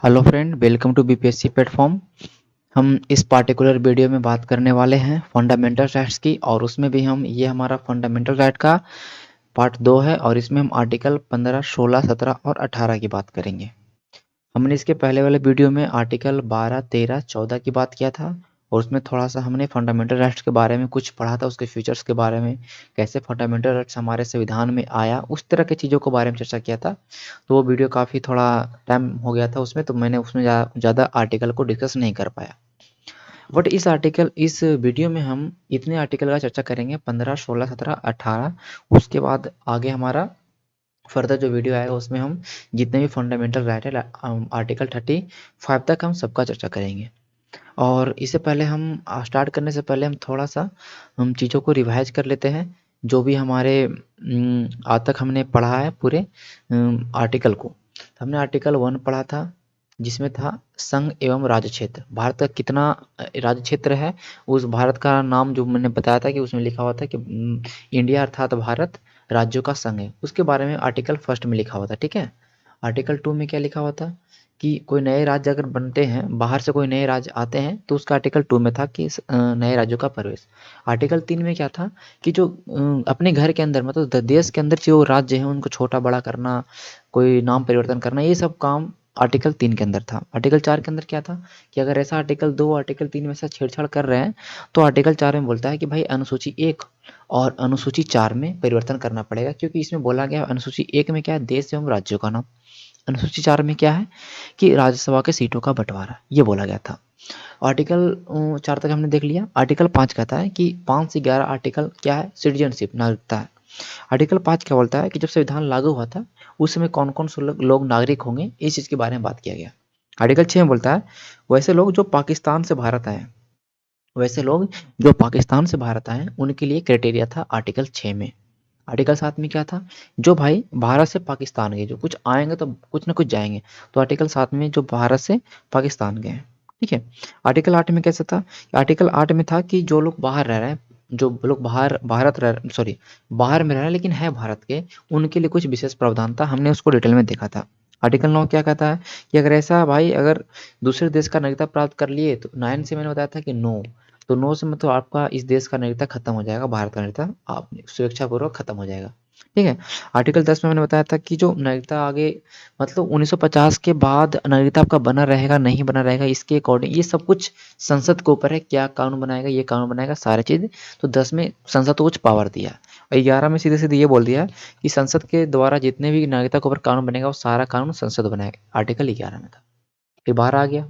Hello friend, welcome to BPSC platform. हम इस particular video में बात करने वाले हैं फंडामेंटल राइट्स की, और उसमें भी ये हमारा फंडामेंटल राइट का पार्ट 2 है, और इसमें हम आर्टिकल 15, 16, 17 और 18 की बात करेंगे। हमने इसके पहले वाले वीडियो में आर्टिकल 12, 13, 14 की बात किया था, और उसमें थोड़ा सा हमने फंडामेंटल राइट्स के बारे में कुछ पढ़ा था, उसके फीचर्स के बारे में, कैसे फंडामेंटल राइट्स हमारे संविधान में आया, उस तरह की चीज़ों के बारे में चर्चा किया था। तो वो वीडियो काफ़ी थोड़ा टाइम हो गया था उसमें, तो मैंने उसमें ज़्यादा आर्टिकल को डिस्कस नहीं कर पाया। बट इस वीडियो में हम इतने आर्टिकल का चर्चा करेंगे, 15, 16, 17, 18। उसके बाद आगे हमारा फर्दर जो वीडियो आएगा उसमें हम जितने भी फंडामेंटल राइट है आर्टिकल 35 तक हम सबका चर्चा करेंगे। और इससे पहले हम स्टार्ट करने से पहले हम थोड़ा सा हम चीज़ों को रिवाइज कर लेते हैं, जो भी हमारे आज तक हमने पढ़ा है पूरे आर्टिकल को। तो हमने आर्टिकल 1 पढ़ा था, जिसमें था संघ एवं राज्य क्षेत्र। भारत का कितना राज्य क्षेत्र है, उस भारत का नाम जो मैंने बताया था कि उसमें लिखा हुआ था कि इंडिया अर्थात भारत राज्यों का संघ है, उसके बारे में आर्टिकल फर्स्ट में लिखा हुआ था। ठीक है। आर्टिकल 2 में क्या लिखा हुआ था कि कोई नए राज्य अगर बनते हैं, बाहर से कोई नए राज्य आते हैं, तो उसका आर्टिकल 2 में था कि नए राज्यों का प्रवेश। आर्टिकल 3 में क्या था कि जो अपने घर के अंदर मतलब देश के अंदर जो राज्य हैं उनको छोटा बड़ा करना, कोई नाम परिवर्तन करना, ये सब काम आर्टिकल 3 के अंदर था। आर्टिकल 4 के अंदर क्या था कि अगर ऐसा आर्टिकल 2 आर्टिकल 3 में से छेड़छाड़ कर रहे हैं, तो आर्टिकल 4 में बोलता है कि भाई अनुसूची 1 और अनुसूची 4 में परिवर्तन करना पड़ेगा, क्योंकि इसमें बोला गया अनुसूची 1 में क्या है, देश एवं राज्यों का नाम। अनुसूची 4 में क्या है कि राज्यसभा के सीटों का बंटवारा, ये बोला गया था। आर्टिकल 4 तक हमने देख लिया। आर्टिकल 5 कहता है कि 5 से 11 आर्टिकल क्या है, सिटीजनशिप, नागरिकता है। आर्टिकल 5 क्या बोलता है कि जब संविधान लागू हुआ था उस समय कौन कौन से लोग नागरिक होंगे, इस चीज़ के बारे में बात किया गया। आर्टिकल 6 में बोलता है वैसे लोग जो पाकिस्तान से भारत आए, वैसे लोग जो पाकिस्तान से भारत आए उनके लिए क्राइटेरिया था आर्टिकल 6 में। आर्टिकल 7 में क्या था, जो भाई भारत से पाकिस्तान गए, जो कुछ आएंगे तो कुछ ना कुछ जाएंगे, तो आर्टिकल 7 में जो भारत से पाकिस्तान गए हैं। ठीक है। आर्टिकल 8 में कैसा था, आर्टिकल 8 में था कि जो लोग बाहर रह रहे हैं, जो लोग बाहर में रह रहे हैं लेकिन है भारत के, उनके लिए कुछ विशेष प्रावधान था, हमने उसको डिटेल में देखा था। आर्टिकल 9 क्या कहता है कि अगर ऐसा भाई अगर दूसरे देश का नागरिकता प्राप्त कर लिए, तो 9 से मैंने बताया था कि नो, तो नो से मतलब आपका इस देश का नागरिकता खत्म हो जाएगा, भारत का नागरिकता आप स्वेच्छापूर्वक खत्म हो जाएगा। ठीक है। आर्टिकल 10 में मैंने बताया था कि जो नागरिकता आगे मतलब 1950 के बाद नागरिकता आपका बना रहेगा नहीं बना रहेगा, इसके अकॉर्डिंग ये सब कुछ संसद के ऊपर है, क्या कानून बनाएगा, ये कानून बनाएगा, सारी चीज़। तो 10 में संसद को कुछ पावर दिया है, और 11 में सीधे सीधे ये बोल दिया है कि संसद के द्वारा जितने भी नागरिकता के ऊपर कानून बनेगा वो सारा कानून संसद बनाएगा। आर्टिकल 11 में था। फिर 12 आ गया।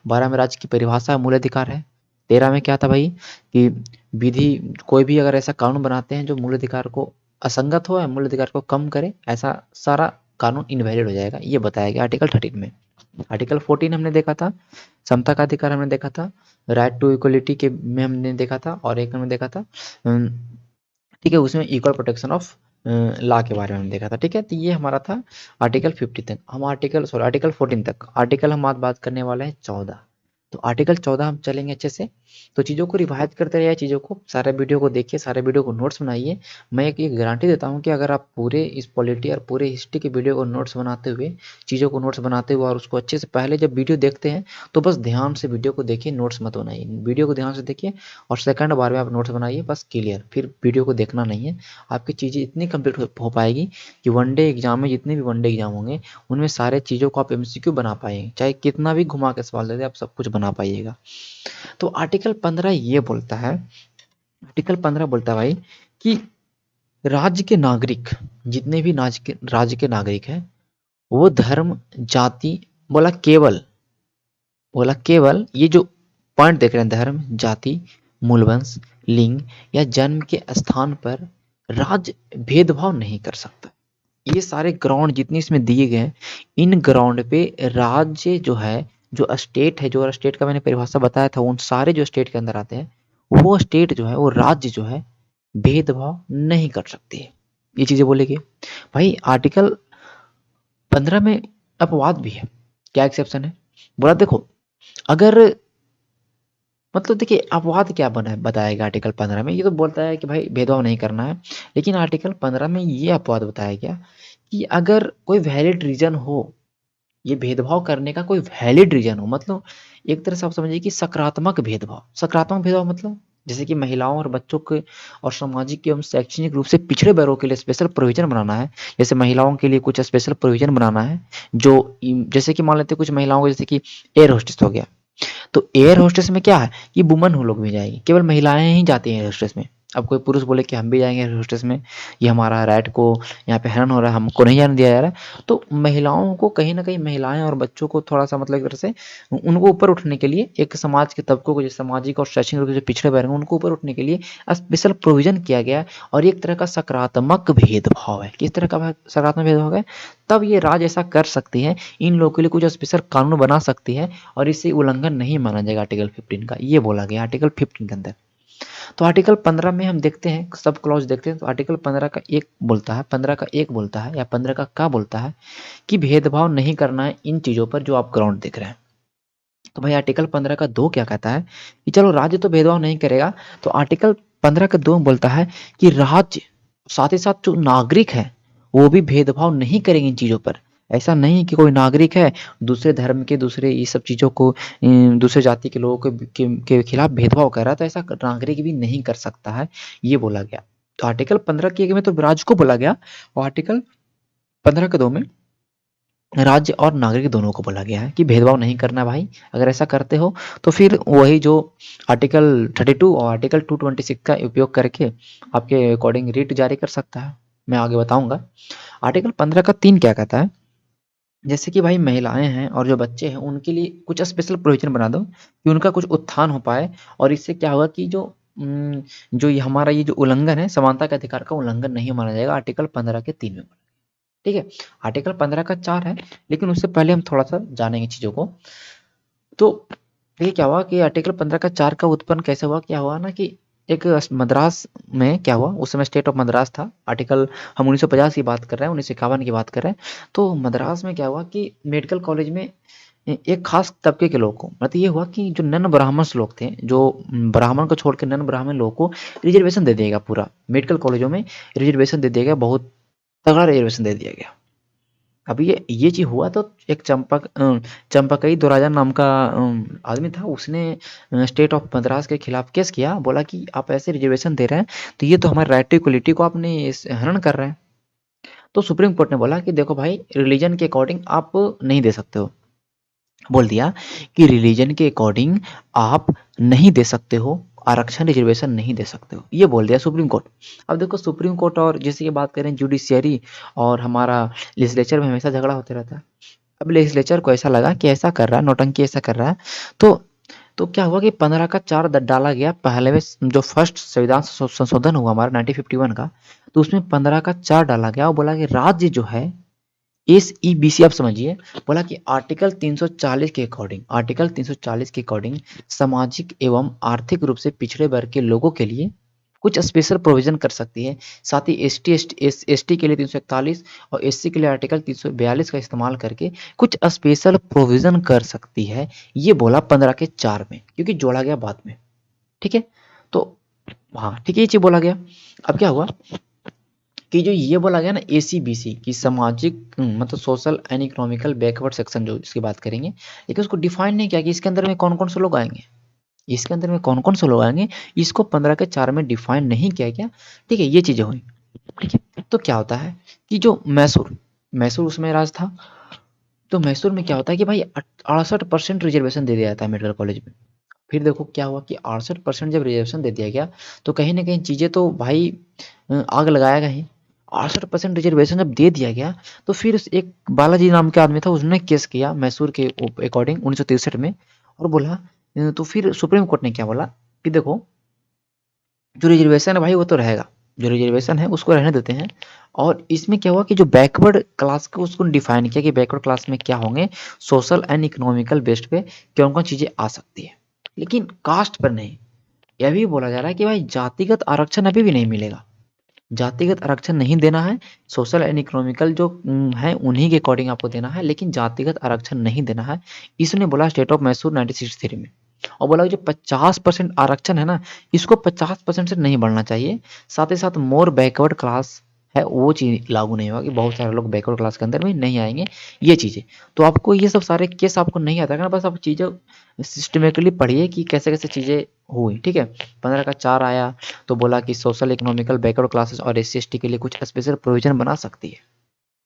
12 में राज्य की परिभाषा मूल अधिकार है। 13 में क्या था भाई कि विधि, कोई भी अगर ऐसा कानून बनाते हैं जो मूल अधिकार को असंगत हो या मूल अधिकार को कम करे, ऐसा सारा कानून इनवैलिड हो जाएगा, ये बताया गया आर्टिकल 13 में। आर्टिकल 14 हमने देखा था, समता का अधिकार हमने देखा था, राइट टू इक्वलिटी के में हमने देखा था, और एक हमने देखा था ठीक है, उसमें इक्वल प्रोटेक्शन ऑफ लॉ के बारे में हमने देखा था। ठीक है। तो ये हमारा था आर्टिकल 50 तक। हम आर्टिकल 14 तक आर्टिकल हम आज बात करने वाले हैं 14। तो आर्टिकल 14 हम चलेंगे अच्छे से। तो चीज़ों को रिवाइज करते रहिए, चीज़ों को, सारे वीडियो को देखिए, सारे वीडियो को नोट्स बनाइए। मैं एक ये गारंटी देता हूँ कि अगर आप पूरे इस पॉलिटी और पूरे हिस्ट्री के वीडियो को नोट्स बनाते हुए, चीज़ों को नोट्स बनाते हुए और उसको अच्छे से पहले जब वीडियो देखते हैं तो बस ध्यान से वीडियो को देखिए, नोट्स मत बनाइए। वीडियो को ध्यान से देखिए और सेकंड बार में आप नोट्स बनाइए, बस क्लियर, फिर वीडियो को देखना नहीं है। आपकी चीज़ें इतनी कंप्लीट हो पाएगी कि वनडे एग्जाम में, जितने भी वनडे एग्जाम होंगे उनमें सारे चीज़ों को आप एमसीक्यू बना पाएंगे, चाहे कितना भी घुमा के सवाल दे दे, आप सब कुछ बना पाइएगा। तो आर्टिकल 15 ये बोलता है, आर्टिकल 15 बोलता है भाई कि राज्य के नागरिक, जितने भी राज्य के नागरिक हैं, वो धर्म, जाति, बोला केवल, ये जो पॉइंट देख रहे हैं, धर्म, जाति, मूलवंश, लिंग या जन्म के स्थान पर राज्य भेदभाव नहीं कर सकता। ये सारे ग्राउंड जितने इसमें दिए गए हैं, इन ग्राउंड पे राज्य जो है, जो स्टेट है, जो स्टेट का मैंने परिभाषा बताया था, उन सारे जो स्टेट के अंदर आते हैं, वो स्टेट जो है, वो राज्य जो है, भेदभाव नहीं कर सकती है। ये चीजें बोलेगी भाई। आर्टिकल 15 में अपवाद भी है। क्या एक्सेप्शन है, बोला देखो, अगर मतलब देखिए अपवाद क्या बना है बताएगा आर्टिकल 15 में। ये तो बोलता है कि भाई भेदभाव नहीं करना है, लेकिन आर्टिकल 15 में ये अपवाद बताया गया कि अगर कोई वैलिड रीजन हो, ये भेदभाव करने का कोई वैलिड रीज़न हो, मतलब एक तरह से आप समझिए कि सकारात्मक भेदभाव। सकारात्मक भेदभाव मतलब जैसे कि महिलाओं और बच्चों के और सामाजिक एवं शैक्षणिक रूप से पिछड़े वर्गों के लिए स्पेशल प्रोविज़न बनाना है। जैसे महिलाओं के लिए कुछ स्पेशल प्रोविज़न बनाना है, जो जैसे कि मान लेते हैं कुछ महिलाओं को, जैसे कि एयर होस्टेस हो गया। तो एयर होस्टेस में क्या है कि वुमन लोग भी जाएगी, केवल महिलाएं ही जाती हैं एयर होस्टेस में। अब कोई पुरुष बोले कि हम भी जाएंगे एयर होस्टेस में, ये हमारा राइट को यहाँ पे हनन हो रहा है, हमको नहीं जाने दिया जा रहा है। तो महिलाओं को कहीं ना कहीं, महिलाएं और बच्चों को थोड़ा सा मतलब एक तरह से उनको ऊपर उठने के लिए, एक समाज के तबकों को, जो सामाजिक और शैक्षणिक रूप से पिछड़े वर्ग हैं उनको ऊपर उठने के लिए स्पेशल प्रोविजन किया गया है। और एक तरह का सकारात्मक भेदभाव है। किस तरह का सकारात्मक भेदभाव है? तब ये राज्य ऐसा कर सकती है, इन लोगों के लिए कुछ स्पेशल कानून बना सकती है और इसे उल्लंघन नहीं माना जाएगा आर्टिकल 15 का। ये बोला गया आर्टिकल 15 के अंदर। तो आर्टिकल 15 में हम देखते हैं, सब क्लॉज देखते हैं, तो आर्टिकल 15 का एक बोलता है, 15 का एक बोलता है, या 15 का क्या बोलता है कि भेदभाव नहीं करना है इन चीज़ों पर जो आप ग्राउंड देख रहे हैं। तो भाई आर्टिकल 15 का 2 क्या कहता है कि चलो राज्य तो भेदभाव नहीं करेगा, तो आर्टिकल 15 का 2 बोलता है कि राज्य साथ ही साथ जो नागरिक है वो भी भेदभाव नहीं करेंगे इन चीज़ों पर। ऐसा नहीं कि कोई नागरिक है दूसरे धर्म के, दूसरे ये सब चीज़ों को दूसरे जाति के लोगों के खिलाफ भेदभाव कर रहा है, तो ऐसा नागरिक भी नहीं कर सकता है, ये बोला गया। तो आर्टिकल 15 के 1 में तो राज्य को बोला गया, और आर्टिकल 15 के 2 में राज्य और नागरिक दोनों को बोला गया है कि भेदभाव नहीं करना भाई। अगर ऐसा करते हो तो फिर वही जो आर्टिकल 32 और आर्टिकल 226 का उपयोग करके आपके अकॉर्डिंग रिट जारी कर सकता है। मैं आगे बताऊंगा। आर्टिकल 15 का 3 क्या कहता है, जैसे कि भाई महिलाएं हैं और जो बच्चे हैं उनके लिए कुछ स्पेशल प्रोविजन बना दो कि उनका कुछ उत्थान हो पाए, और इससे क्या होगा कि जो ये हमारा ये जो उल्लंघन है, समानता के अधिकार का उल्लंघन नहीं माना जाएगा, आर्टिकल 15 के 3 में। ठीक है। आर्टिकल 15 का 4 है, लेकिन उससे पहले हम थोड़ा सा जानेंगे चीज़ों को। तो ये क्या हुआ कि आर्टिकल 15 का 4 का उत्पन्न कैसे हुआ, क्या हुआ ना कि एक मद्रास में क्या हुआ, उस समय स्टेट ऑफ मद्रास था। आर्टिकल हम 1950 की बात कर रहे हैं, 1951 की बात कर रहे हैं। तो मद्रास में क्या हुआ कि मेडिकल कॉलेज में एक खास तबके के लोगों को, मतलब ये हुआ कि जो नन ब्राह्मण लोग थे, जो ब्राह्मण को छोड़ के नन ब्राह्मण लोगों को रिजर्वेशन दे दिया गया। पूरा मेडिकल कॉलेजों में रिजर्वेशन दे दिया गया, बहुत तगड़ा रिजर्वेशन दे दिया गया। अब ये चीज़ हुआ तो एक चंपकई दोराजा नाम का आदमी था, उसने स्टेट ऑफ मद्रास के खिलाफ केस किया। बोला कि आप ऐसे रिजर्वेशन दे रहे हैं तो ये तो हमारे राइट टू इक्वलिटी को आपने हनन कर रहे हैं। तो सुप्रीम कोर्ट ने बोला कि देखो भाई, रिलीजन के अकॉर्डिंग आप नहीं दे सकते हो। बोल दिया कि रिलीजन के अकॉर्डिंग आप नहीं दे सकते हो आरक्षण, रिजर्वेशन नहीं दे सकते हो, ये बोल दिया सुप्रीम कोर्ट। अब देखो सुप्रीम कोर्ट और जैसे ये बात करें जुडिशियरी और हमारा लेजिस्लेचर में हमेशा झगड़ा होते रहता है। अब लेजिस्लेचर को ऐसा लगा कि ऐसा कर रहा है, नौटंकी ऐसा कर रहा है, तो तो क्या हुआ कि 15 का 4 डाला गया। पहले में जो फर्स्ट संविधान संशोधन हुआ हमारा 1951 का, तो उसमें 15 का 4 डाला गया और बोला कि राज्य जो है SEBC, आप समझिए, बोला कि आर्टिकल 340 के अकॉर्डिंग, आर्टिकल 340 के अकॉर्डिंग सामाजिक एवं आर्थिक रूप से पिछड़े वर्ग के लोगों के लिए कुछ स्पेशल प्रोविजन कर सकती है। साथ ही एसटी के लिए 341 और एससी के लिए आर्टिकल 342 का इस्तेमाल करके कुछ स्पेशल प्रोविजन कर सकती है। ये बोला 15 के 4 में, क्योंकि जोड़ा गया बाद में। ठीक है। तो हाँ ठीक है, ये चीज बोला गया। अब क्या हुआ कि जो ये बोला गया ना ACBC की सामाजिक मतलब social and economical backward section, जो इसकी बात करेंगे, लेकिन उसको डिफाइन नहीं किया कि इसके अंदर में कौन कौन से लोग आएंगे, इसके अंदर में कौन कौन से लोग आएंगे, इसको 15 के 4 में डिफाइन नहीं किया गया। ठीक है, ये चीजें हुई। ठीक है। तो क्या होता है कि जो मैसूर मैसूर उसमें राज था, तो मैसूर में क्या होता है कि भाई 68% रिजर्वेशन दे दिया जाता है मेडिकल कॉलेज में। फिर देखो क्या हुआ कि 68% जब रिजर्वेशन दे दिया गया, तो कहीं ना कहीं चीज़ें तो भाई आग लगाएगा ही। 68% रिजर्वेशन जब दे दिया गया, तो फिर एक बालाजी नाम के आदमी था, उसने केस किया मैसूर के अकॉर्डिंग 1963 में, और बोला तो फिर सुप्रीम कोर्ट ने क्या बोला कि देखो, जो रिजर्वेशन है भाई वो तो रहेगा, जो रिजर्वेशन है उसको रहने देते हैं। और इसमें क्या हुआ कि जो बैकवर्ड क्लास को उसको डिफाइन किया कि बैकवर्ड क्लास में क्या होंगे, सोशल एंड इकोनॉमिकल बेस्ड पे कौन कौन चीज़ें आ सकती है, लेकिन कास्ट पर नहीं। यह भी बोला जा रहा है कि भाई जातिगत आरक्षण अभी भी नहीं मिलेगा, जातिगत आरक्षण नहीं देना है। सोशल एंड इकोनॉमिकल जो है उन्हीं के अकॉर्डिंग आपको देना है, लेकिन जातिगत आरक्षण नहीं देना है। इसने बोला स्टेट ऑफ मैसूर 1963 में। और बोला कि जो 50% आरक्षण है ना, इसको 50% से नहीं बढ़ना चाहिए। साथ ही साथ मोर बैकवर्ड क्लास है वो चीज़ लागू नहीं होगा कि बहुत सारे लोग बैकवर्ड क्लास के अंदर में नहीं आएंगे, ये चीज़ें। तो आपको ये सब सारे केस आपको नहीं आता है, बस आप चीज़ें सिस्टमेटिकली पढ़िए कि कैसे कैसे चीज़ें हुई, ठीक है। 15 का 4 आया तो बोला कि सोशल इकोनॉमिकल बैकवर्ड क्लासेस और SC ST के लिए कुछ स्पेशल प्रोविजन बना सकती है,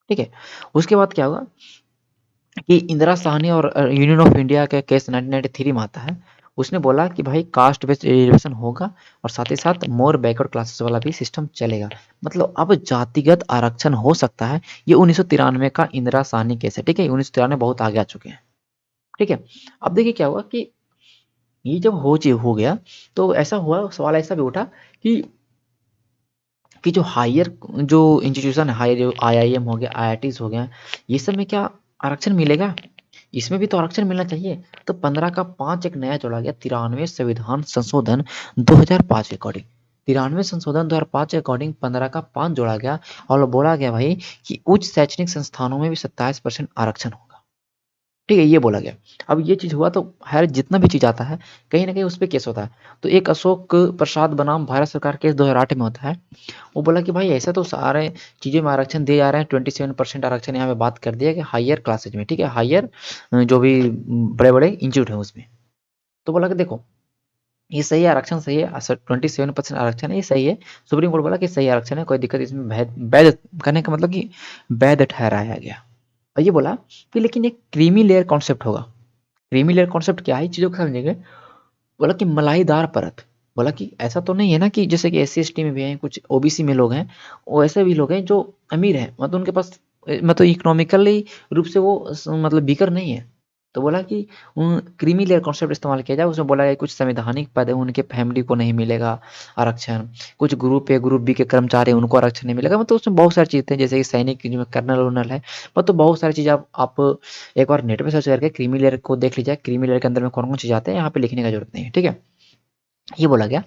ठीक है। उसके बाद क्या होगा कि इंदिरा साहनी और यूनियन ऑफ इंडिया का केस 1993 में आता है। उसने बोला कि भाई कास्ट बेस्ड रिजर्वेशन होगा और साथ ही साथ मोर बैकवर्ड क्लासेस वाला भी सिस्टम चलेगा। मतलब अब जातिगत आरक्षण हो सकता है। ये 1993 का इंदिरा साहनी केस है, ठीक है। 1993 बहुत आगे आ चुके हैं, ठीक है। अब देखिए क्या हुआ कि ये जब हो गया तो ऐसा हुआ, सवाल ऐसा भी उठा कि जो हायर जो इंस्टीट्यूशन है, हायर जो IIM हो गया, IITs हो गया, ये सब में क्या आरक्षण मिलेगा? इसमें भी तो आरक्षण मिलना चाहिए। तो 15 का 5 एक नया जोड़ा गया, 93 संविधान संशोधन 2005 के अकॉर्डिंग। 93 संशोधन 2005 के अकॉर्डिंग 15 का 5 जोड़ा गया और बोला गया भाई कि उच्च शैक्षणिक संस्थानों में भी 27% आरक्षण होगा, ठीक है, ये बोला गया। अब ये चीज़ हुआ तो हर जितना भी चीज़ आता है कहीं ना कहीं उस पर केस होता है। तो एक अशोक प्रसाद बनाम भारत सरकार केस 2008 में होता है। वो बोला कि भाई ऐसा तो सारे चीज़ों में आरक्षण दिए जा रहे हैं, 27% आरक्षण यहाँ पे बात कर दिया कि हायर क्लासेज में, ठीक है, हायर जो भी बड़े बड़े इंस्टीट्यूट हैं उसमें। तो बोला कि देखो ये सही है, आरक्षण सही है, 27% आरक्षण है, ये सही है। सुप्रीम कोर्ट बोला कि सही आरक्षण है, कोई दिक्कत इसमें वैध वैध करने का मतलब कि वैध ठहराया गया। और ये बोला कि लेकिन एक क्रीमी लेयर कॉन्सेप्ट होगा। क्रीमी लेयर कॉन्सेप्ट क्या है, चीज़ों को समझेंगे। बोला कि मलाईदार परत। बोला कि ऐसा तो नहीं है ना कि जैसे कि SC ST में भी हैं, कुछ OBC में लोग हैं, वो ऐसे भी लोग हैं जो अमीर हैं, मतलब उनके पास मतलब इकोनॉमिकली रूप से वो मतलब वीकर नहीं है। तो बोला कि क्रीमी लेयर कॉन्सेप्ट इस्तेमाल किया जाए। उसमें बोला गया कुछ संवैधानिक पद है उनके फैमिली को नहीं मिलेगा आरक्षण, कुछ ग्रुप B के कर्मचारी हैं उनको आरक्षण नहीं मिलेगा। मतलब उसमें बहुत सारी चीज़ें हैं, जैसे कि सैनिक जो कर्नल वर्नल है, मतलब बहुत सारी चीज़ें आप एक बार नेट पे सर्च करके क्रीमी लेयर को देख लीजिए, क्रीमी लेयर के अंदर में कौन-कौन चीज़ आते हैं, यहाँ पे लिखने का ज़रूरत नहीं है, ठीक है। ये बोला गया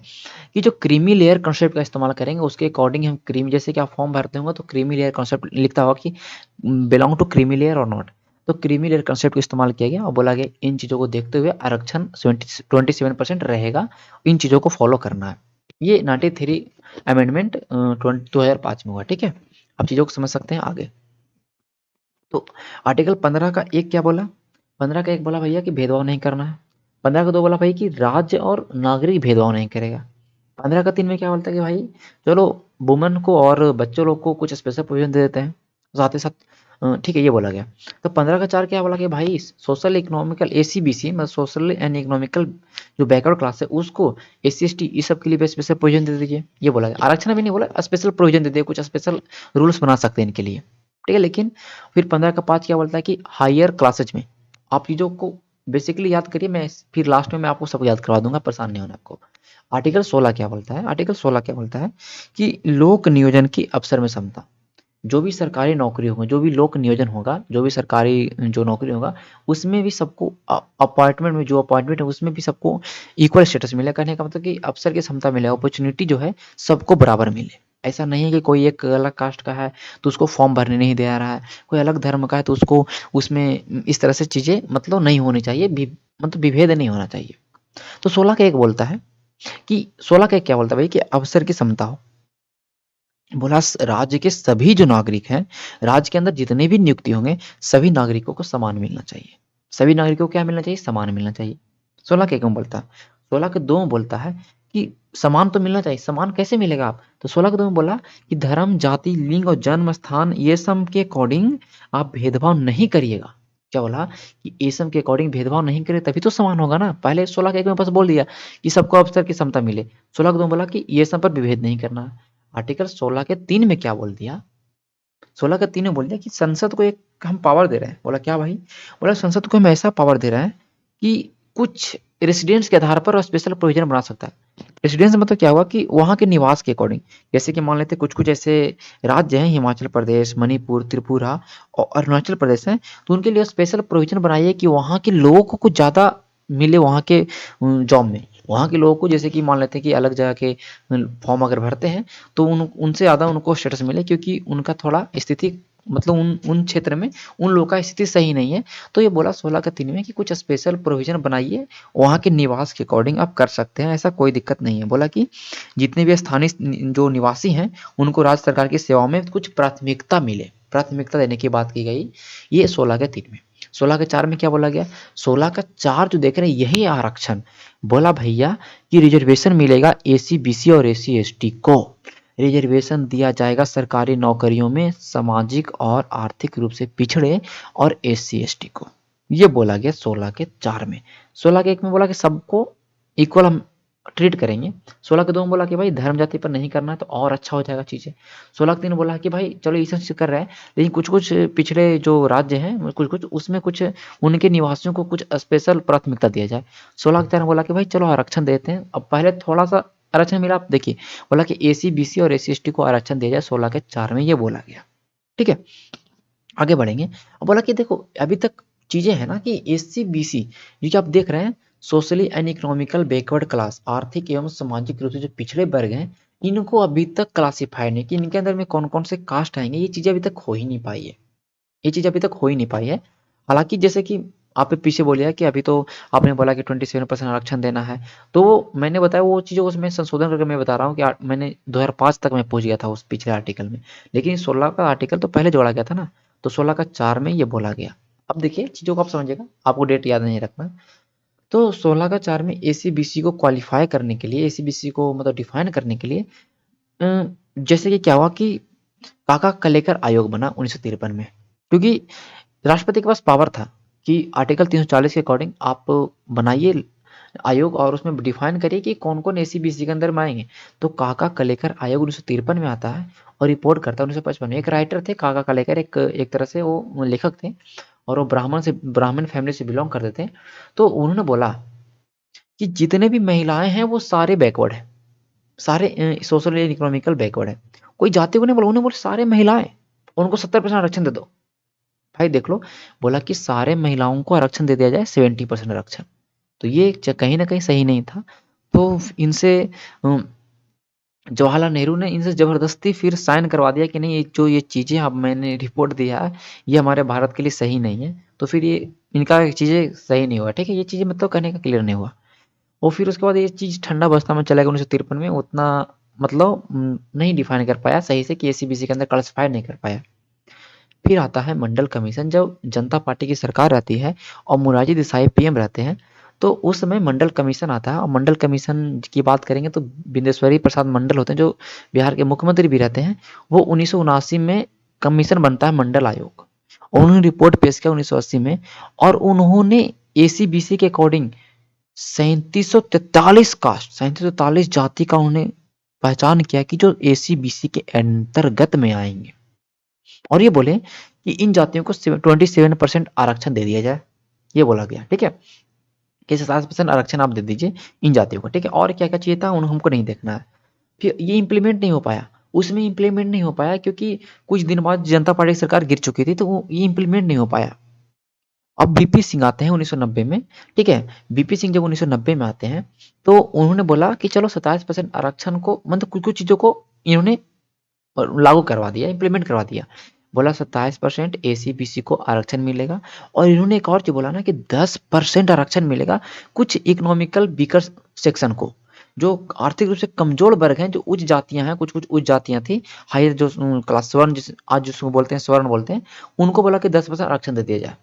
कि जो क्रीमी लेयर कॉन्सेप्ट का इस्तेमाल करेंगे उसके अकॉर्डिंग हम क्रीमी, जैसे कि आप फॉर्म भरते होंगे तो क्रीमी लेयर कॉन्सेप्ट लिखता होगा कि बिलोंग टू क्रीमी लेयर और नॉट। तो क्रीमी लेयर कॉन्सेप्ट को इस्तेमाल किया गया और बोला गया इन चीज़ों को देखते हुए आरक्षण 27% रहेगा, इन चीज़ों को फॉलो करना है। ये 93 अमेंडमेंट 2005 में हुआ, ठीक है। अब चीज़ों को समझ सकते हैं आगे। तो आर्टिकल 15 का 1 क्या बोला? 15 का 1 बोला भैया कि भेदभाव नहीं करना है। 15 का 2 बोला भाई कि राज्य और नागरिक भेदभाव नहीं करेगा। 15 का 3 में क्या बोलता है कि भाई चलो वुमेन को और बच्चों लोग को कुछ स्पेशल प्रोविजन दे देते हैं। साथ ही साथ ठीक है, ये बोला गया। तो 15 का 4 क्या बोला कि भाई सोशल इकोनॉमिकल SC BC मतलब सोशल एंड इकोनॉमिकल जो बैकवर्ड क्लास है उसको SC ST इस सब के लिए स्पेशल प्रोविजन दे दीजिए, ये बोला गया। आरक्षण भी नहीं बोला, स्पेशल प्रोविजन दे दिए, कुछ स्पेशल रूल्स बना सकते हैं इनके लिए, ठीक है। लेकिन फिर 15 का 5 क्या बोलता है कि हायर क्लासेज में आप चीज़ों को बेसिकली याद करिए, मैं फिर लास्ट में मैं आपको सब याद करवा दूंगा, परेशान नहीं होना आपको। आर्टिकल 16 क्या बोलता है? आर्टिकल 16 क्या बोलता है कि लोक नियोजन की अवसर में समता। जो भी सरकारी नौकरी होगा, जो भी लोक नियोजन होगा, जो भी सरकारी जो नौकरी होगा, उसमें भी सबको अपॉइंटमेंट में जो अपॉइंटमेंट है उसमें भी सबको इक्वल स्टेटस मिले। कहने का मतलब कि अवसर की क्षमता मिले, अपॉर्चुनिटी जो है सबको बराबर मिले। ऐसा नहीं है कि कोई एक अलग कास्ट का है तो उसको फॉर्म भरने नहीं दे रहा है, कोई अलग धर्म का है तो उसको उसमें इस तरह से चीज़ें मतलब नहीं होनी चाहिए, मतलब विभेद नहीं होना चाहिए। तो 16 का एक बोलता है कि 16 का एक क्या बोलता है भाई कि अवसर की समता हो। बोला राज्य के सभी जो नागरिक हैं, राज्य के अंदर जितने भी नियुक्ति होंगे सभी नागरिकों को समान मिलना चाहिए। सभी नागरिकों को क्या मिलना चाहिए? समान मिलना चाहिए। 16 के एक में बोलता है। 16 के 2 में बोलता है कि समान तो मिलना चाहिए। समान कैसे मिलेगा आप? तो 16 के 2 में बोला कि धर्म, जाति, लिंग और जन्म स्थान ये सब के अकॉर्डिंग आप भेदभाव नहीं करिएगा। क्या बोला कि ये सब के अकॉर्डिंग भेदभाव नहीं करे तभी तो समान होगा ना। पहले 16 के 1 में बस बोल दिया कि सबको अवसर की समता मिले। 16 के 2 में बोला कि ये सब पर विभेद नहीं करना है। आर्टिकल 16 के 3 में क्या बोल दिया? 16 के 3 में बोल दिया कि संसद को एक हम पावर दे रहे हैं। बोला क्या भाई? बोला संसद को हम ऐसा पावर दे रहे हैं कि कुछ रेसिडेंस के आधार पर स्पेशल प्रोविजन बना सकता है। रेसिडेंस मतलब क्या हुआ कि वहाँ के निवास के अकॉर्डिंग, जैसे कि मान लेते कुछ-कुछ ऐसे राज्य हैं, हिमाचल प्रदेश, मणिपुर, त्रिपुरा और अरुणाचल प्रदेश हैं, तो उनके लिए स्पेशल प्रोविजन बनाइए कि वहाँ के लोगों को कुछ ज़्यादा मिले वहाँ के जॉब में। वहाँ के लोगों को जैसे कि मान लेते हैं कि अलग जगह के फॉर्म अगर भरते हैं तो उनसे ज़्यादा उनको स्टेटस मिले, क्योंकि उनका थोड़ा स्थिति मतलब उन क्षेत्र में उन लोगों का स्थिति सही नहीं है। तो ये बोला 16 का 3 में कि कुछ स्पेशल प्रोविजन बनाइए, वहाँ के निवास के अकॉर्डिंग आप कर सकते हैं, ऐसा कोई दिक्कत नहीं है। बोला कि जितने भी स्थानीय जो निवासी हैं उनको राज्य सरकार की सेवाओं में कुछ प्राथमिकता मिले, प्राथमिकता देने की बात की गई। ये 16 के 3 में। 16 के 4 में क्या बोला गया? 16 का 4 जो देख रहे हैं यही आरक्षण। बोला भैया कि रिजर्वेशन मिलेगा एसी बीसी और एसी एसटी को। रिजर्वेशन दिया जाएगा सरकारी नौकरियों में सामाजिक और आर्थिक रूप से पिछड़े और एससी एसटी को। ये बोला गया 16 के 4 में। 16 के 1 में बोला कि सबको इक्वल हम ट्रीट करेंगे। 16 के 2 में बोला कि भाई धर्म जाति पर नहीं करना है तो और अच्छा हो जाएगा चीज़ें। 16 के 3 में बोला कि भाई चलो ये सब कर रहे हैं, लेकिन कुछ कुछ पिछड़े जो राज्य हैं कुछ कुछ उसमें कुछ उनके निवासियों को कुछ स्पेशल प्राथमिकता दिया जाए। 16 के 4 में बोला कि भाई चलो आरक्षण देते हैं। अब पहले थोड़ा सा आरक्षण मिला, आप देखिए बोला कि एसी बीसी और एससी एसटी को आरक्षण दिया जाए। 16 के 4 में ये बोला गया। ठीक है, आगे बढ़ेंगे। अब बोला कि देखो अभी तक चीजें हैं ना कि एससी बीसी जो कि आप देख रहे हैं socially and economical backward class, आर्थिक एवं सामाजिक रूप से जो पिछड़े वर्ग हैं, इनको अभी तक क्लासिफाई नहीं कि इनके अंदर में कौन कौन से कास्ट आएंगे। ये चीजें अभी तक हो ही नहीं पाई है। ये चीज अभी तक हो ही नहीं पाई है। हालांकि जैसे कि आप पीछे बोलिए कि अभी तो आपने बोला कि 27% आरक्षण देना है, तो मैंने बताया वो चीज़ों को उसमें संशोधन करके मैं बता रहा हूँ कि मैंने 2005 तक मैं पहुंच गया था उस पिछले आर्टिकल में, लेकिन 16 का आर्टिकल तो पहले जोड़ा गया था ना, तो 16 का 4 में ये बोला गया। अब देखिए चीज़ों को आप समझिएगा, आपको डेट याद नहीं रखना। तो 16 का 4 में एसी बीसी को क्वालिफाई करने के लिए, एसी बीसी को मतलब डिफाइन करने के लिए जैसे कि क्या हुआ कि काका कलेकर आयोग बना 1953 में, क्योंकि राष्ट्रपति के पास पावर था कि आर्टिकल 340 के अकॉर्डिंग आप बनाइए आयोग और उसमें डिफाइन करिए कि कौन कौन एसी बीसी के अंदर में आएंगे। तो काका कलेकर आयोग 1953 में आता है और रिपोर्ट करता है 1955 में। एक राइटर थे काका कलेकर, एक तरह से वो लेखक थे और वो ब्राह्मण फैमिली से बिलोंग करते थे। तो उन्होंने बोला कि जितने भी महिलाएं हैं वो सारे बैकवर्ड हैं, सारे सोशल एंड इकोनॉमिकल बैकवर्ड है। कोई जाति को नहीं बोला, उन्होंने बोला सारे महिलाएं, उनको 70% आरक्षण दे दो। भाई देख लो, बोला कि सारे महिलाओं को आरक्षण दे दिया जाए 70% आरक्षण। तो ये कहीं ना कहीं सही नहीं था। तो इनसे जवाहरलाल नेहरू ने इनसे जबरदस्ती फिर साइन करवा दिया कि नहीं ये जो ये चीज़ें अब मैंने रिपोर्ट दिया है ये हमारे भारत के लिए सही नहीं है। तो फिर ये इनका चीज़ें सही नहीं हुआ। ठीक है, ये चीज़ें मतलब कहने का क्लियर नहीं हुआ। और फिर उसके बाद ये चीज़ ठंडा अवस्था में चला गया 1953 में, उतना मतलब नहीं डिफाइन कर पाया सही से कि एसी बीसी के अंदर क्लासिफाई नहीं कर पाया। फिर आता है मंडल कमीशन, जब जनता पार्टी की सरकार रहती है और मोरारजी देसाई पीएम रहते हैं, तो उस समय मंडल कमीशन आता है। और मंडल कमीशन की बात करेंगे तो बिंदेश्वरी प्रसाद मंडल होते हैं जो बिहार के मुख्यमंत्री भी रहते हैं। वो 1979 में कमीशन बनता है मंडल आयोग, और उन्होंने रिपोर्ट पेश किया 1980 में, और उन्होंने एसी बीसी के अकॉर्डिंग 3743 जाति का उन्होंने पहचान किया कि जो एसी बीसी के अंतर्गत में आएंगे, और ये बोले कि इन जातियों को 27% आरक्षण दे दिया जाए। ये बोला गया। ठीक है, कि 7% आरक्षण आप दे दीजिए इन जातियों को। ठीक है, और क्या क्या चाहिए था हमको नहीं देखना है। फिर ये इम्प्लीमेंट नहीं हो पाया, उसमें इम्प्लीमेंट नहीं हो पाया क्योंकि कुछ दिन बाद जनता पार्टी की सरकार गिर चुकी थी, तो ये इम्प्लीमेंट नहीं हो पाया। अब बीपी सिंह आते हैं 1990 में। ठीक है, बीपी सिंह जब 1990 में आते हैं तो उन्होंने बोला कि चलो 27% आरक्षण को मतलब कुछ कुछ चीज़ों को इन्होंने लागू करवा दिया, इम्प्लीमेंट करवा दिया। बोला 27% एसी बीसी को आरक्षण मिलेगा, और इन्होंने एक और चीज बोला ना कि 10% आरक्षण मिलेगा कुछ इकोनॉमिकल वीकर सेक्शन को, जो आर्थिक रूप से कमजोर वर्ग हैं, जो उच्च जातियां हैं, कुछ कुछ उच्च जातियां थी, हायर जो क्लास स्वर्ण जिस आज जिसको बोलते हैं स्वर्ण बोलते हैं, उनको बोला कि 10% आरक्षण दे दिया जाए।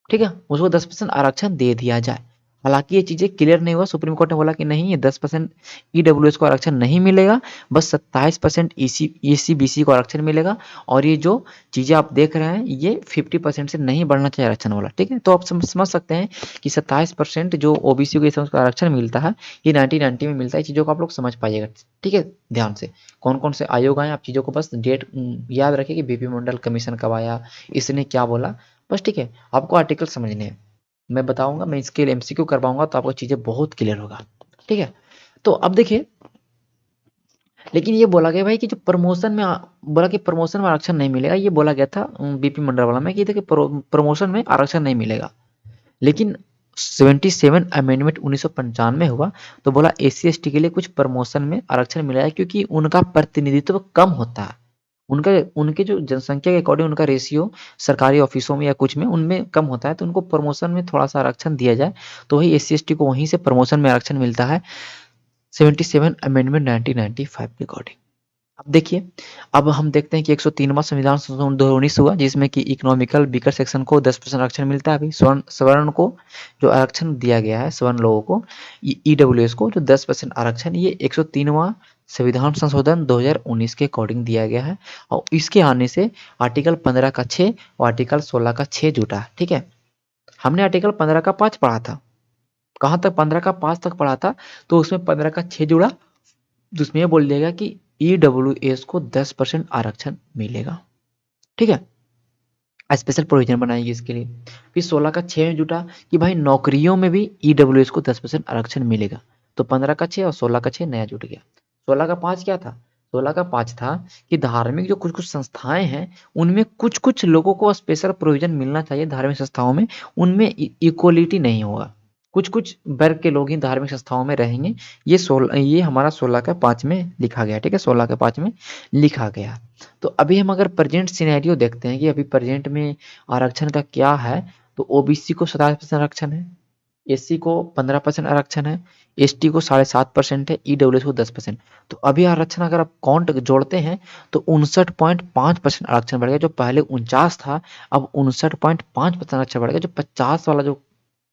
ठीक है, उसको 10% आरक्षण दे दिया जाए। हालांकि ये चीजें क्लियर नहीं हुआ, सुप्रीम कोर्ट ने बोला कि नहीं ये 10% ईडब्ल्यूएस को आरक्षण नहीं मिलेगा, बस 27% ईसी बीसी को आरक्षण मिलेगा। और ये जो चीजें आप देख रहे हैं ये 50% से नहीं बढ़ना चाहिए आरक्षण वाला। ठीक है, तो आप समझ सकते हैं कि 27% जो ओबीसी को इसमें आरक्षण मिलता है ये 1990 में मिलता है। चीजों को आप लोग समझ पाइएगा। ठीक है, ध्यान से कौन कौन से आयोग आए आप चीजों को बस डेट याद रखिए कि बीपी मंडल कमीशन कब आया, इसने क्या बोला, बस। ठीक है, आपको आर्टिकल समझने हैं, मैं बताऊंगा, मैं इसके लिए एमसीक्यू करवाऊंगा तो आपको चीजें बहुत क्लियर होगा। ठीक है, तो अब देखिए, लेकिन ये बोला गया भाई कि जो प्रमोशन में बोला कि प्रमोशन में आरक्षण नहीं मिलेगा, ये बोला गया था बीपी मंडल वाला में कि देखिए प्रमोशन में आरक्षण नहीं मिलेगा। लेकिन 77 अमेंडमेंट 1995 में हुआ तो बोला एससी एसटी के लिए कुछ प्रमोशन में आरक्षण मिला है, क्योंकि उनका प्रतिनिधित्व कम होता है, उनका उनके जो जनसंख्या के अकॉर्डिंग उनका रेशियो सरकारी ऑफिसों में या कुछ में उनमें कम होता है, तो उनको प्रमोशन में थोड़ा सा आरक्षण दिया जाए, तो वही SC ST को वहीं से प्रमोशन में आरक्षण मिलता है 77 अमेंडमेंट 1995 के अकॉर्डिंग। अब देखिए, अब हम देखते हैं कि 103वां संविधान संशोधन 2019 हुआ, जिसमें कि इकोनॉमिकल वीकर सेक्शन को 10% आरक्षण मिलता है। अभी स्वर्ण स्वर्ण को जो आरक्षण दिया गया है, स्वर्ण लोगों को, EWS को जो 10% आरक्षण, ये 103वां संविधान संशोधन 2019 के अकॉर्डिंग दिया गया है। और इसके आने से आर्टिकल 15 का 6 और आर्टिकल 16 का 6 जुटा। ठीक है, हमने आर्टिकल 15 का 5 पढ़ा था, कहाँ तक? 15 का 5 तक पढ़ा था, तो उसमें 15 का 6 जुड़ा, तो उसमें ये बोल दिया गया कि EWS को 10% आरक्षण मिलेगा। ठीक है, स्पेशल प्रोविजन बनाएगी इसके लिए। फिर 16 का 6 में जुटा कि भाई नौकरियों में भी EWS को 10% आरक्षण मिलेगा। तो 15 का 6 और 16 का 6 नया जुट गया। 16 का 5 क्या था? 16 का 5 था कि धार्मिक जो कुछ कुछ संस्थाएं हैं, उनमें कुछ कुछ लोगों को स्पेशल प्रोविजन मिलना चाहिए धार्मिक संस्थाओं में, उनमें इक्वलिटी नहीं होगा, कुछ कुछ वर्ग के लोग ही धार्मिक संस्थाओं में रहेंगे। ये हमारा 16 का 5 में लिखा गया। ठीक है, 16 का 5 में लिखा गया। तो अभी हम अगर प्रेजेंट सिनेरियो देखते हैं कि अभी प्रेजेंट में आरक्षण का क्या है, तो OBC को 27% आरक्षण है, SC को 15% आरक्षण है, ST को 7.5% है, EWS को 10%। तो अभी आरक्षण अगर आप काउंट जोड़ते हैं तो 59.5% आरक्षण बढ़ गया। जो पहले 49 था, अब 59.5% आरक्षण बढ़ गया। जो 50 वाला जो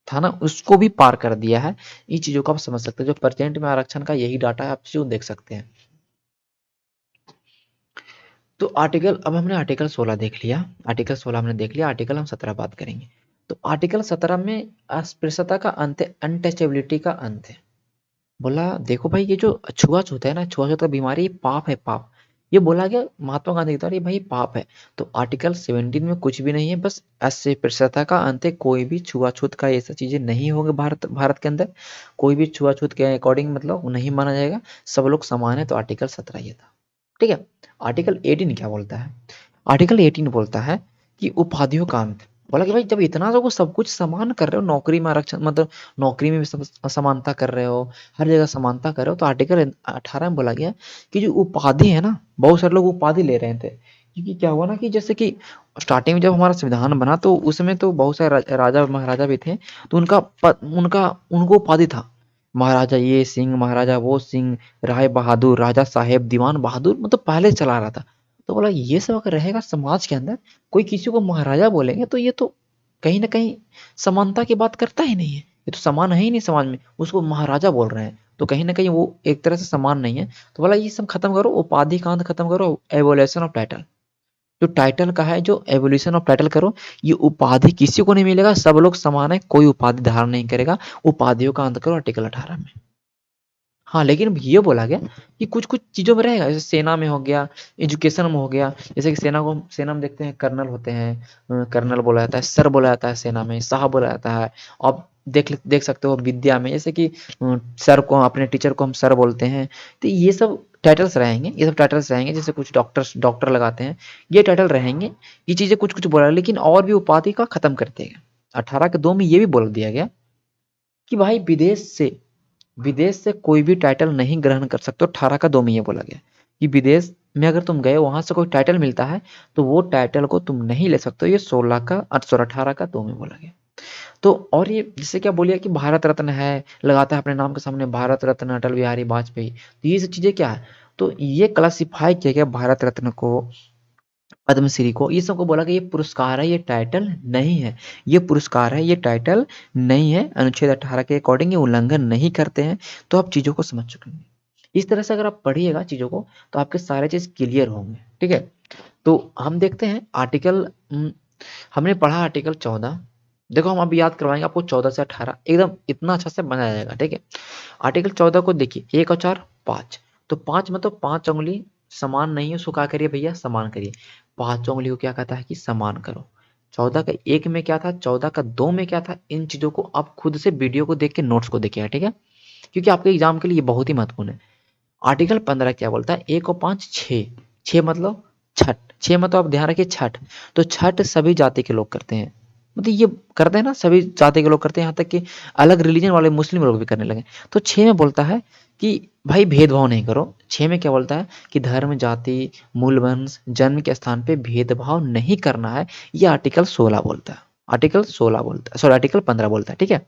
था ना, उसको भी पार कर दिया है। इन चीजों को आप समझ सकते हैं। जो प्रेजेंट में आरक्षण का यही डाटा है, आप जो देख सकते हैं। तो अब हमने आर्टिकल 16 देख लिया, आर्टिकल 16 हमने देख लिया, आर्टिकल हम 17 बात करेंगे। तो आर्टिकल 17 में अस्पृश्यता का अंत है, अनटचेबिलिटी का अंत है। बोला देखो भाई, ये जो छुआछूत है ना, छुआछूत का बीमारी, ये पाप है, पाप। ये बोला गया महात्मा गांधी के द्वारा, ये भाई पाप है। तो आर्टिकल 17 में कुछ भी नहीं है, बस अस्पृश्यता का अंत है। कोई भी छुआछूत का ऐसा चीजें नहीं होंगे भारत के अंदर। कोई भी छुआछूत के अकॉर्डिंग मतलब नहीं माना जाएगा, सब लोग समान है। तो आर्टिकल 17 ये था। ठीक है, आर्टिकल 18 क्या बोलता है? आर्टिकल 18 बोलता है कि उपाधियों का अंत। बोला कि भाई जब इतना सब कुछ समान कर रहे हो, नौकरी में आरक्षण मतलब नौकरी में भी समानता कर रहे हो, हर जगह समानता कर रहे हो, तो आर्टिकल 18 में बोला गया कि जो उपाधि है ना, बहुत सारे लोग उपाधि ले रहे थे। क्योंकि क्या हुआ ना कि जैसे कि स्टार्टिंग में जब हमारा संविधान बना, तो उसमें तो बहुत सारे राजा महाराजा भी थे, तो उनको उपाधि था, महाराजा ये सिंह, महाराजा वो सिंह, राय बहादुर, राजा साहेब, दीवान बहादुर, मतलब पहले चला रहा था। तो बोला ये सब अगर रहेगा समाज के अंदर, कोई किसी को महाराजा बोलेंगे, तो ये तो कहीं ना कहीं समानता की बात करता ही नहीं है। ये तो समान है ही नहीं समाज में, उसको महाराजा बोल रहे हैं, तो कहीं ना कहीं वो एक तरह से समान नहीं है। तो बोला ये सब खत्म करो, उपाधि कांड खत्म करो, एवोल्यूशन ऑफ टाइटल। जो टाइटल का है, जो एवोल्यूशन ऑफ टाइटल करो। ये उपाधि किसी को नहीं मिलेगा, सब लोग समान है, कोई उपाधि धारण नहीं करेगा। उपाधियों का अंत करो आर्टिकल 18 में। हाँ, लेकिन ये बोला गया कि कुछ-कुछ चीज़ों में रहेगा, जैसे सेना में हो गया, एजुकेशन में हो गया। जैसे कि सेना में देखते हैं कर्नल होते हैं, कर्नल बोला जाता है, सर बोला जाता है सेना में, साहब बोला जाता है। अब देख सकते हो विद्या में, जैसे कि सर को, अपने टीचर को हम सर बोलते हैं। तो ये सब टाइटल्स रहेंगे, ये सब टाइटल्स रहेंगे। जैसे कुछ डॉक्टर लगाते हैं, ये टाइटल रहेंगे। ये चीज़ें कुछ-कुछ बोला, लेकिन और भी उपाधि का खत्म कर दिया गया। 18 के 2 में ये भी बोल दिया गया कि भाई विदेश से कोई भी टाइटल नहीं ग्रहण कर सकते हो। 18 का 2 में ये बोला गया कि विदेश में अगर तुम गए, वहां से कोई टाइटल मिलता है, तो वो टाइटल को तुम नहीं ले सकते हो। ये 18 का 2 में बोला गया। तो और ये जैसे क्या बोलिए कि भारत रत्न है, लगाता है अपने नाम के सामने भारत रत्न अटल बिहारी वाजपेयी, तो ये सब चीजें क्या है? तो ये क्लासिफाई किया गया भारत रत्न को, पद्मश्री को, ये सबको बोला कि ये पुरस्कार है, ये टाइटल नहीं है। ये पुरस्कार है, ये टाइटल नहीं है। अनुच्छेद 18 के अकॉर्डिंग ये उल्लंघन नहीं करते हैं। तो आप चीजों को समझ चुके हैं। इस तरह से अगर आप पढ़िएगा चीजों को, तो आपके सारे चीज क्लियर होंगे। ठीक है, तो हम देखते हैं हमने पढ़ा आर्टिकल 14। देखो हम अभी याद करवाएंगे आपको 14 से 18, एकदम इतना अच्छा से बनाया जाएगा। ठीक है, आर्टिकल 14 को देखिए, 1 और 4 5। तो 5 मतलब 5 उंगली समान नहीं है, उसको क्या करिए भैया, समान करिए। 5 उंगली को क्या कहता है कि समान करो। 14 का 1 में क्या था, 14 का 2 में क्या था, इन चीजों को आप खुद से वीडियो को देख के नोट्स को देखिएगा। ठीक है, क्योंकि आपके एग्जाम के लिए ये बहुत ही महत्वपूर्ण है। आर्टिकल 15 क्या बोलता है, 1 और 5 6। 6 मतलब छठ, 6 मतलब आप ध्यान रखिए छठ। तो छठ सभी जाति के लोग करते हैं। मतलब ये करते हैं ना, सभी जाति के लोग करते हैं, यहाँ तक कि अलग रिलीजन वाले मुस्लिम लोग भी करने लगे। तो 6 में बोलता है कि भाई भेदभाव नहीं करो। 6 में क्या बोलता है कि धर्म, जाति, मूल वंश, जन्म के स्थान पे भेदभाव नहीं करना है। ये आर्टिकल 16 बोलता है। आर्टिकल 16 बोलता है, सॉरी आर्टिकल 15 बोलता है, ठीक है।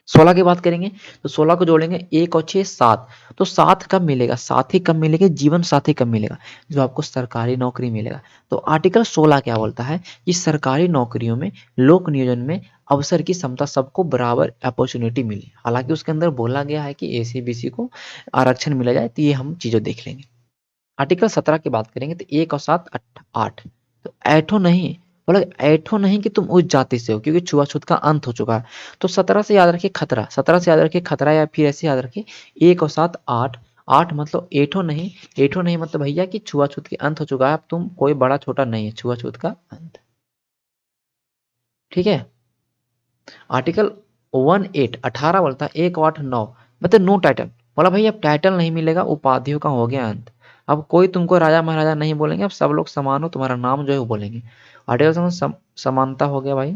16 की बात करेंगे तो 16 को जोड़ेंगे, 1 और 6 7। तो साथ कब मिलेगा, साथी कब मिलेगा, जीवन साथी कब मिलेगा, जो आपको सरकारी नौकरी मिलेगा। तो आर्टिकल 16 क्या बोलता है कि सरकारी नौकरियों में लोक नियोजन में अवसर की समता, सबको बराबर अपॉर्चुनिटी मिले। हालांकि उसके अंदर बोला गया है कि एसी बीसी को आरक्षण मिला जाए, तो ये हम चीजें देख लेंगे। आर्टिकल 17 की बात करेंगे तो 1 और 7 8। तो ऐठो नहीं, बोला ऐठो नहीं कि तुम उच्च जाति से हो, क्योंकि छुआछूत का अंत हो चुका है। तो 17 से याद रखिए खतरा, 17 से याद रखिए खतरा, या फिर ऐसे याद रखिए 1 और 7 8। 8 मतलब ऐठो नहीं, ऐठो नहीं मतलब भैया कि छुआछूत के अंत हो चुका है, अब तुम कोई बड़ा छोटा नहीं है, छुआछूत का अंत, ठीक है। आर्टिकल 18 18 बोलता है 1 8 9 मतलब नो टाइटल। बोला भाई अब टाइटल नहीं मिलेगा, उपाधियों का हो गया अंत। अब कोई तुमको राजा महाराजा नहीं बोलेंगे, अब सब लोग समान हो, तुम्हारा नाम जो है वो बोलेंगे। आर्टिकल समानता हो गया भाई,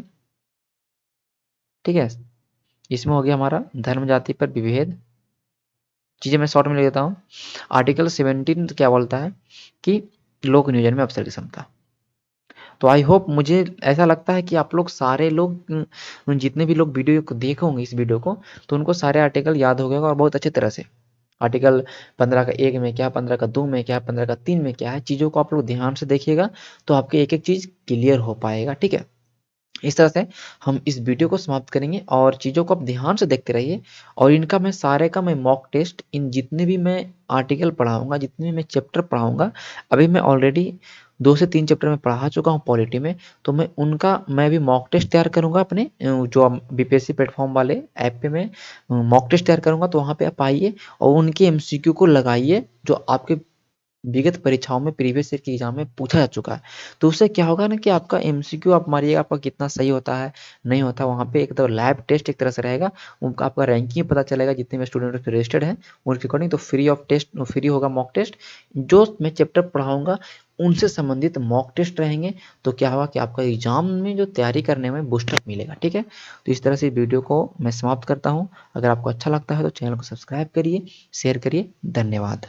ठीक है। इसमें हो गया हमारा धर्म जाति पर विभेद, चीजें मैं शॉर्ट में ले लेता हूँ। आर्टिकल 17 क्या बोलता है कि लोक नियोजन में अवसर की समता। तो आई होप, मुझे ऐसा लगता है कि आप लोग सारे लोग जितने भी लोग वीडियो को देखे होंगे इस वीडियो को, तो उनको सारे आर्टिकल याद हो गए और बहुत अच्छी तरह से। आर्टिकल 15 का 1 में क्या, 15 का 2 में क्या, 15 का 3 में क्या है, चीज़ों को आप लोग ध्यान से देखिएगा तो आपके एक एक चीज़ क्लियर हो पाएगा, ठीक है। इस तरह से हम इस वीडियो को समाप्त करेंगे और चीज़ों को आप ध्यान से देखते रहिए। और इनका मैं सारे का मैं मॉक टेस्ट, इन जितने भी मैं आर्टिकल पढ़ाऊंगा, जितने भी मैं चैप्टर पढ़ाऊंगा, अभी मैं ऑलरेडी 2 से 3 चैप्टर में पढ़ा चुका हूँ पॉलिटी में, तो मैं उनका मैं भी मॉक टेस्ट तैयार करूँगा अपने जो बीपीएससी प्लेटफॉर्म वाले ऐप पे मैं मॉक टेस्ट तैयार करूँगा। तो वहाँ पे आप आइए और उनके एमसीक्यू को लगाइए जो आपके विगत परीक्षाओं में, प्रीवियस ईयर के एग्जाम में पूछा जा चुका है। तो उससे क्या होगा ना कि आपका एमसीक्यू आप मारिएगा, आपका कितना सही होता है नहीं होता। वहाँ पे एक तो लैब टेस्ट एक तरह से रहेगा, उनका आपका रैंकिंग पता चलेगा, जितने भी स्टूडेंट उस पर रजिस्टर्ड हैं उनके अकॉर्डिंग। तो फ्री ऑफ टेस्ट, फ्री होगा मॉक टेस्ट। जो मैं चैप्टर पढ़ाऊंगा उनसे संबंधित मॉक टेस्ट रहेंगे। तो क्या होगा कि आपका एग्जाम में जो तैयारी करने में बूस्टअप मिलेगा, ठीक है। तो इस तरह से वीडियो को मैं समाप्त करता हूँ। अगर आपको अच्छा लगता है तो चैनल को सब्सक्राइब करिए, शेयर करिए। धन्यवाद।